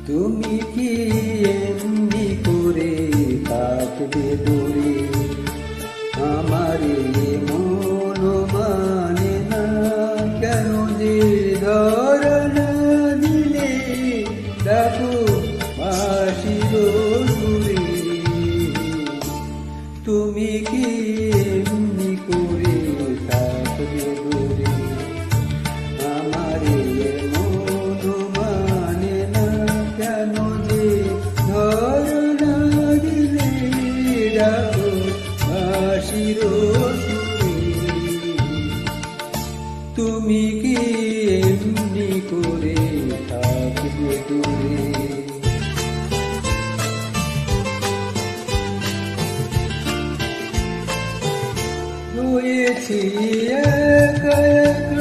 তুমি কি এমনি করে থাকবে দূরে, আমার মন মানে না কেন যে ধরনা দিলে ডাকো বাঁশির সুরে। তুমি কি এমনি করে থাকবে দূরে, আমার মন মানে না কেন যে ধরনা দিলে ডাকো বাঁশির সুরে। তুমি কি এমনি করে থাকবে দূরে। রয়েছি একা একা